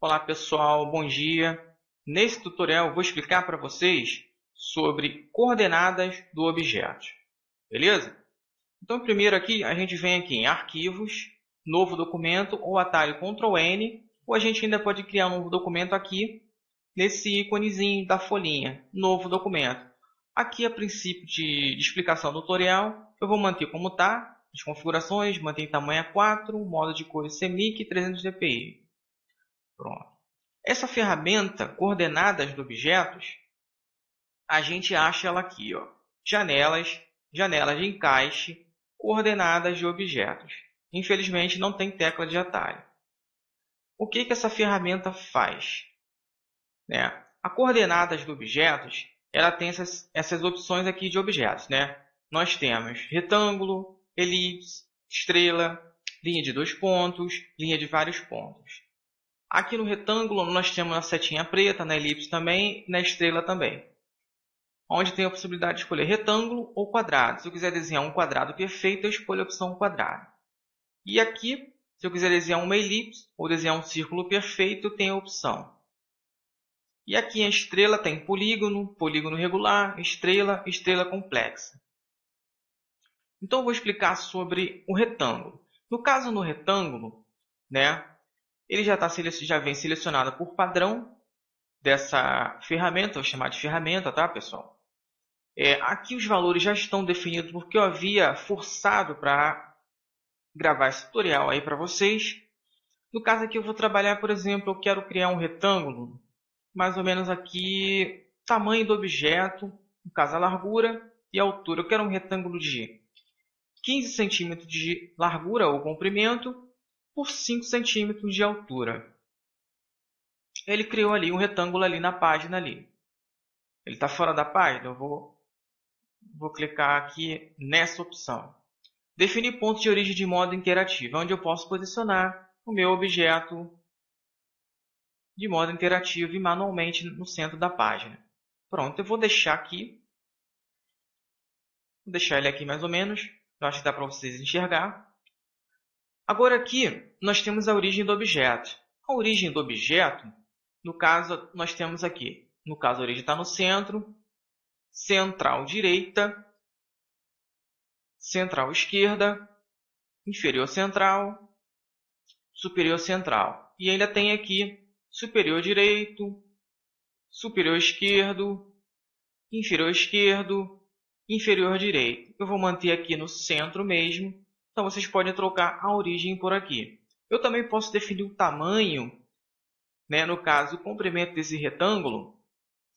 Olá pessoal, bom dia. Nesse tutorial eu vou explicar para vocês sobre coordenadas do objeto, beleza? Então primeiro aqui a gente vem aqui em arquivos, novo documento ou atalho Ctrl N, ou a gente ainda pode criar um novo documento aqui nesse íconezinho da folhinha, novo documento. Aqui a princípio de explicação do tutorial eu vou manter como está, as configurações, manter tamanho A4, modo de cores CMYK e 300 dpi. Pronto. Essa ferramenta, coordenadas de objetos, a gente acha ela aqui, ó, janelas, janelas de encaixe, coordenadas de objetos. Infelizmente não tem tecla de atalho. O que essa ferramenta faz? A coordenadas de objetos, ela tem essas opções aqui de objetos. Nós temos retângulo, elipse, estrela, linha de 2 pontos, linha de vários pontos. Aqui no retângulo nós temos a setinha preta, na elipse também, na estrela também. Onde tem a possibilidade de escolher retângulo ou quadrado. Se eu quiser desenhar um quadrado perfeito, eu escolho a opção quadrado. E aqui, se eu quiser desenhar uma elipse ou desenhar um círculo perfeito, tem a opção. E aqui a estrela tem polígono, polígono regular, estrela, estrela complexa. Então eu vou explicar sobre o retângulo. No caso no retângulo, ele já vem selecionado por padrão dessa ferramenta, vou chamar de ferramenta, tá, pessoal? Aqui os valores já estão definidos porque eu havia forçado para gravar esse tutorial aí para vocês. No caso aqui eu vou trabalhar, por exemplo, eu quero criar um retângulo, mais ou menos aqui, tamanho do objeto, no caso a largura e a altura. Eu quero um retângulo de 15 centímetros de largura ou comprimento por 5 centímetros de altura. Ele criou ali um retângulo ali na página ali. Ele está fora da página, eu vou clicar aqui nessa opção. Definir pontos de origem de modo interativo, onde eu posso posicionar o meu objeto de modo interativo e manualmente no centro da página. Pronto, eu vou deixar aqui. Vou deixar ele aqui mais ou menos. Eu acho que dá para vocês enxergar. Agora aqui nós temos a origem do objeto. A origem do objeto, no caso, nós temos aqui. No caso, a origem está no centro, central direita, central esquerda, inferior central, superior central. E ainda tem aqui superior direito, superior esquerdo, inferior direito. Eu vou manter aqui no centro mesmo. Então, vocês podem trocar a origem por aqui. Eu também posso definir o tamanho, no caso, o comprimento desse retângulo,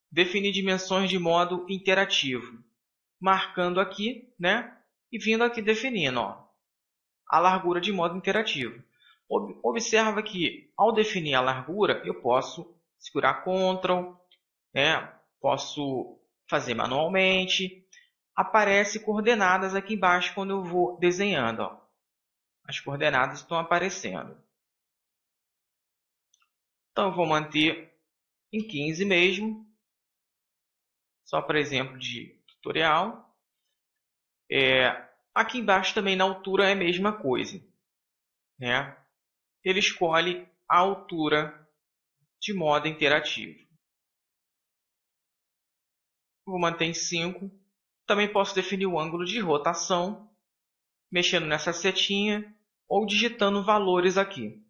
definir dimensões de modo interativo. Marcando aqui, e vindo aqui definindo, a largura de modo interativo. Observa que, ao definir a largura, eu posso segurar Ctrl, posso fazer manualmente. Aparece coordenadas aqui embaixo quando eu vou desenhando. As coordenadas estão aparecendo. Então, eu vou manter em 15 mesmo. Só para exemplo de tutorial. Aqui embaixo também na altura é a mesma coisa. Ele escolhe a altura de modo interativo. Vou manter em 5. Também posso definir o ângulo de rotação, mexendo nessa setinha ou digitando valores aqui.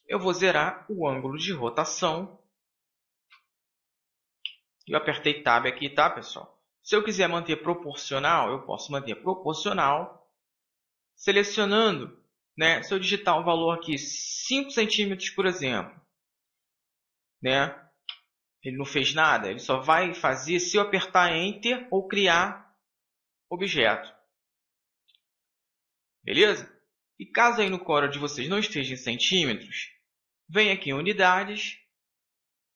Eu vou zerar o ângulo de rotação. Eu apertei Tab aqui, tá, pessoal? Se eu quiser manter proporcional, eu posso manter proporcional, selecionando, se eu digitar um valor aqui, 5 centímetros, por exemplo, ele não fez nada, ele só vai fazer se eu apertar Enter ou criar objeto. Beleza? E caso aí no código de vocês não esteja em centímetros, vem aqui em unidades.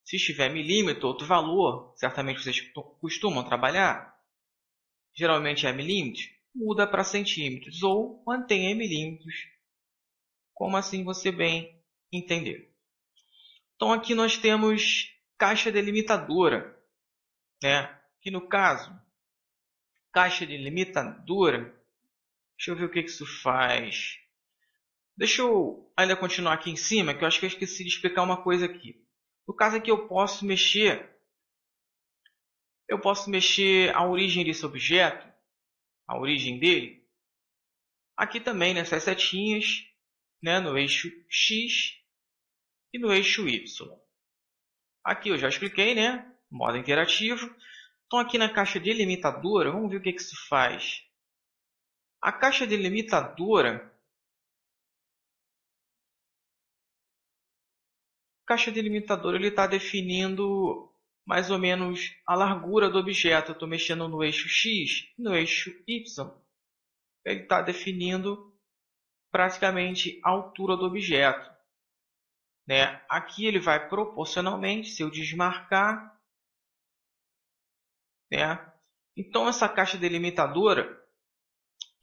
Se estiver milímetro, outro valor, certamente vocês costumam trabalhar, geralmente é milímetros, muda para centímetros ou mantém em milímetros, como assim você bem entender. Então aqui nós temos caixa delimitadora, que no caso, caixa delimitadora, deixa eu ver o que isso faz. Deixa eu ainda continuar aqui em cima, que eu acho que eu esqueci de explicar uma coisa aqui. No caso aqui eu posso mexer a origem desse objeto, a origem dele, aqui também nessas setinhas, né, no eixo X e no eixo Y. Aqui eu já expliquei, né, modo interativo. Então aqui na caixa delimitadora, vamos ver o que isso faz. A caixa delimitadora ele está definindo mais ou menos a largura do objeto. Eu estou mexendo no eixo X e no eixo Y. Ele está definindo praticamente a altura do objeto, né? Aqui ele vai proporcionalmente, se eu desmarcar, né? Então essa caixa delimitadora,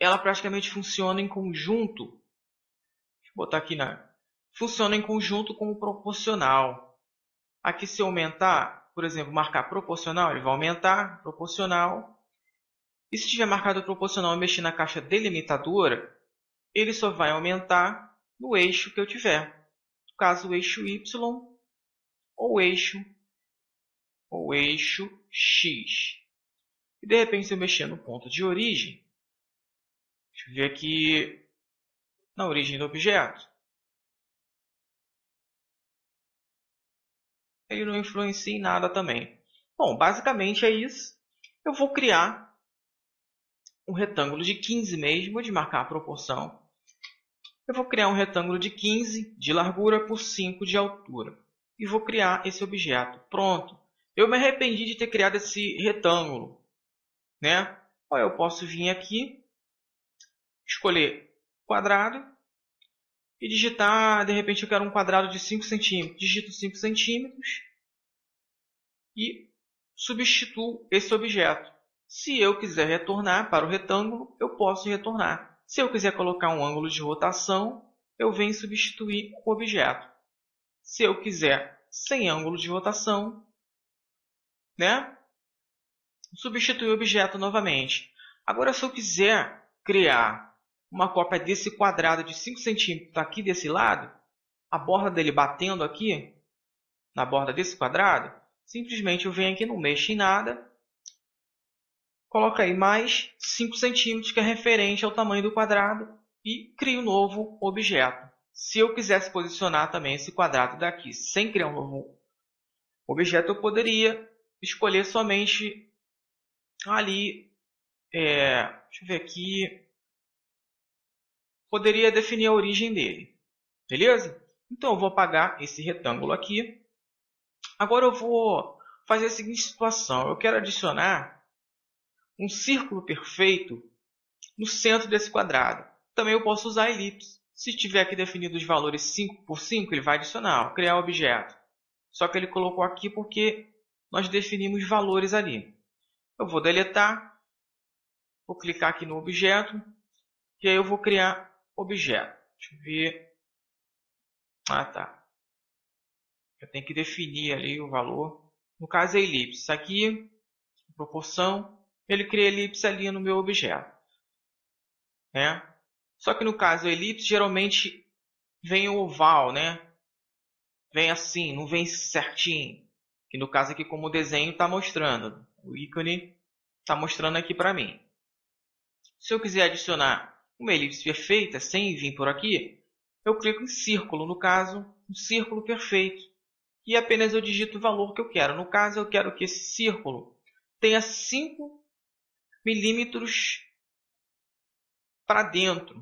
ela praticamente funciona em conjunto. Deixa eu botar aqui funciona em conjunto com o proporcional. Aqui se eu aumentar, por exemplo, marcar proporcional, ele vai aumentar proporcional. E se tiver marcado proporcional e mexer na caixa delimitadora, ele só vai aumentar no eixo que eu tiver. No caso, o eixo Y ou o eixo X. E de repente, se eu mexer no ponto de origem, deixa eu ver aqui na origem do objeto, ele não influencia em nada também. Bom, basicamente é isso. Eu vou criar um retângulo de 15 mesmo, vou desmarcar a proporção. Eu vou criar um retângulo de 15 de largura por 5 de altura. E vou criar esse objeto. Pronto. Eu me arrependi de ter criado esse retângulo, né? Eu posso vir aqui, escolher quadrado e digitar, de repente eu quero um quadrado de 5 centímetros. Digito 5 centímetros e substituo esse objeto. Se eu quiser retornar para o retângulo, eu posso retornar. Se eu quiser colocar um ângulo de rotação, eu venho substituir o objeto. Se eu quiser sem ângulo de rotação, né? Substituir o objeto novamente. Agora, se eu quiser criar uma cópia desse quadrado de 5 centímetros aqui desse lado, a borda dele batendo aqui, na borda desse quadrado, simplesmente eu venho aqui, não mexo em nada, coloco aí mais 5 centímetros, que é referente ao tamanho do quadrado, e crio um novo objeto. Se eu quisesse posicionar também esse quadrado daqui sem criar um novo objeto, eu poderia escolher somente ali, deixa eu ver aqui, poderia definir a origem dele, beleza? Então eu vou apagar esse retângulo aqui. Agora eu vou fazer a seguinte situação, eu quero adicionar um círculo perfeito no centro desse quadrado. Também eu posso usar a elipse. Se tiver aqui definido os valores 5 por 5, ele vai adicionar, criar o objeto. Só que ele colocou aqui porque nós definimos valores ali. Eu vou deletar, vou clicar aqui no objeto, e aí eu vou criar objeto. Deixa eu ver. Tá. Eu tenho que definir ali o valor. No caso é elipse. Isso aqui, proporção, ele cria elipse ali no meu objeto, né? Só que no caso a elipse geralmente vem o oval, né? Vem assim, não vem certinho. Que no caso aqui, como o desenho está mostrando, o ícone está mostrando aqui para mim. Se eu quiser adicionar uma elipse perfeita sem vir por aqui, eu clico em círculo, no caso, um círculo perfeito. E apenas eu digito o valor que eu quero. No caso, eu quero que esse círculo tenha 5 milímetros para dentro.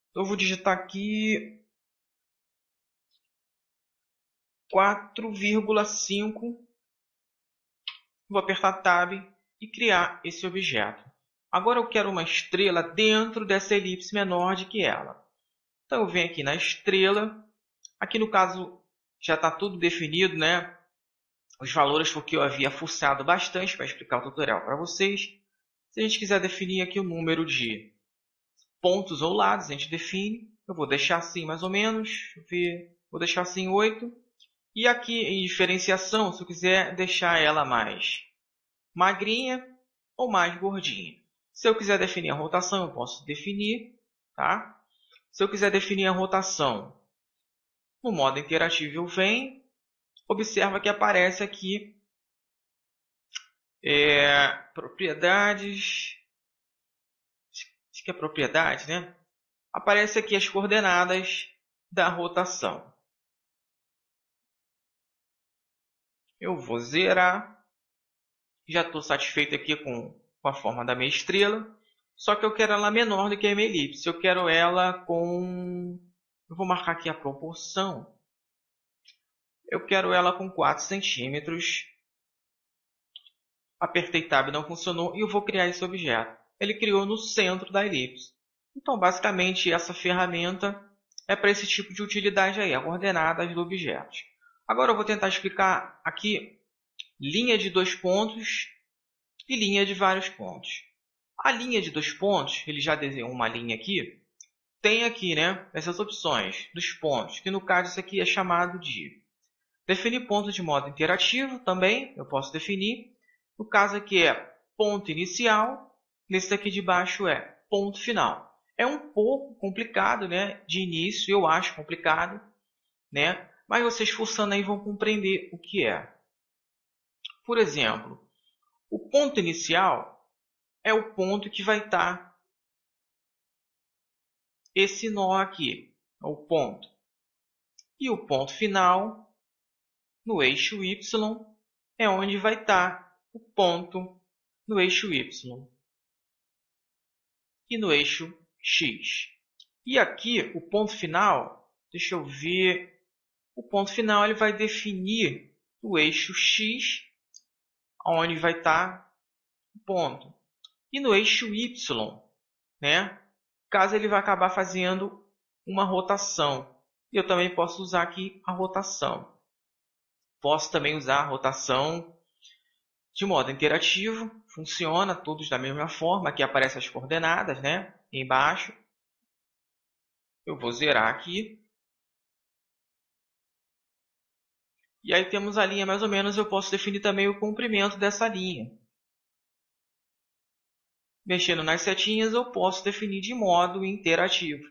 Então, eu vou digitar aqui 4,5. Vou apertar Tab e criar esse objeto. Agora eu quero uma estrela dentro dessa elipse menor do que ela. Então eu venho aqui na estrela. Aqui no caso já está tudo definido, né? Os valores porque eu havia fuçado bastante para explicar o tutorial para vocês. Se a gente quiser definir aqui o número de pontos ou lados, a gente define. Eu vou deixar assim mais ou menos. Vou deixar assim 8. E aqui em diferenciação, se eu quiser deixar ela mais magrinha ou mais gordinha. Se eu quiser definir a rotação, eu posso definir, tá? Se eu quiser definir a rotação no modo interativo, eu venho, observa que aparece aqui propriedades, acho que é propriedade, né? Aparece aqui as coordenadas da rotação. Eu vou zerar. Já estou satisfeito aqui com a forma da minha estrela. Só que eu quero ela menor do que a minha elipse. Eu quero ela com... Eu vou marcar aqui a proporção. Eu quero ela com 4 centímetros. Apertei Tab, não funcionou. E eu vou criar esse objeto. Ele criou no centro da elipse. Então, basicamente, essa ferramenta é para esse tipo de utilidade aí. As coordenadas do objeto. Agora eu vou tentar explicar aqui linha de 2 pontos e linha de vários pontos. A linha de 2 pontos, ele já desenhou uma linha aqui, tem aqui, né, essas opções dos pontos, que no caso isso aqui é chamado de definir ponto de modo interativo, também eu posso definir. No caso aqui é ponto inicial, nesse daqui de baixo é ponto final. É um pouco complicado, né, de início, eu acho complicado, né, mas vocês forçando aí vão compreender o que é. Por exemplo, o ponto inicial é o ponto que vai estar esse nó aqui, é o ponto. E o ponto final, no eixo Y, é onde vai estar o ponto no eixo Y. E no eixo X. E aqui, o ponto final, deixa eu ver, o ponto final ele vai definir o eixo X, onde vai estar o ponto. E no eixo Y, né? Caso ele vai acabar fazendo uma rotação. E eu também posso usar aqui a rotação. Posso também usar a rotação de modo interativo. Funciona todos da mesma forma. Aqui aparecem as coordenadas, né? Embaixo. Eu vou zerar aqui. E aí temos a linha mais ou menos. Eu posso definir também o comprimento dessa linha. Mexendo nas setinhas, eu posso definir de modo interativo.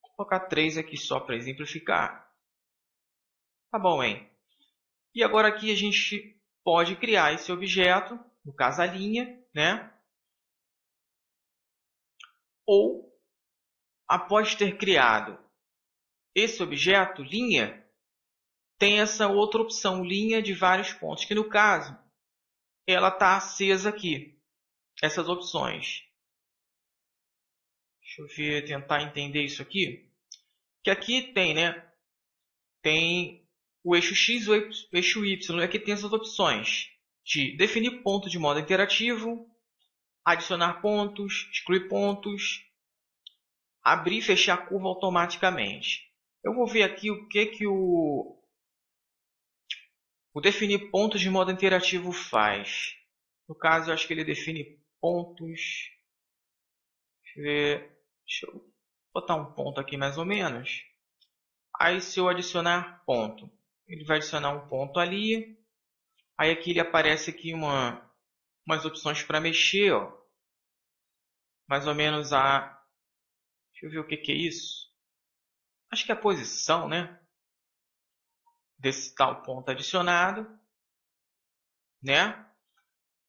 Vou colocar 3 aqui só para exemplificar. Tá bom, hein? E agora aqui a gente pode criar esse objeto, no caso a linha, né? Ou, após ter criado esse objeto, linha, tem essa outra opção, linha de vários pontos, que no caso, ela está acesa aqui, essas opções. Deixa eu ver, tentar entender isso aqui. Que aqui tem, né? Tem o eixo X e o eixo Y. E aqui tem essas opções de definir ponto de modo interativo, adicionar pontos, excluir pontos, abrir e fechar a curva automaticamente. Eu vou ver aqui o que o definir pontos de modo interativo faz. No caso, eu acho que ele define pontos. Deixa eu botar um ponto aqui mais ou menos. Aí, se eu adicionar ponto, ele vai adicionar um ponto ali. Aí, aqui ele aparece aqui umas opções para mexer. Ó. Mais ou menos a... Deixa eu ver o que é isso. Acho que é a posição, né? Desse tal ponto adicionado. Né?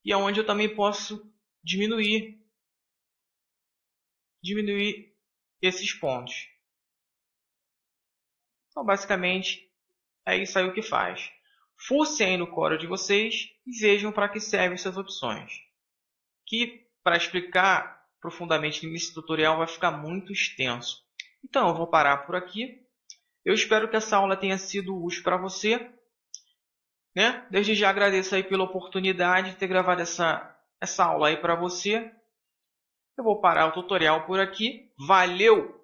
E é onde eu também posso diminuir esses pontos. Então, basicamente, é isso aí o que faz. Fucem aí no código de vocês e vejam para que servem essas opções. Que, para explicar profundamente nesse tutorial, vai ficar muito extenso. Então, eu vou parar por aqui. Eu espero que essa aula tenha sido útil para você. Né? Desde já agradeço aí pela oportunidade de ter gravado essa aula aí para você. Eu vou parar o tutorial por aqui. Valeu!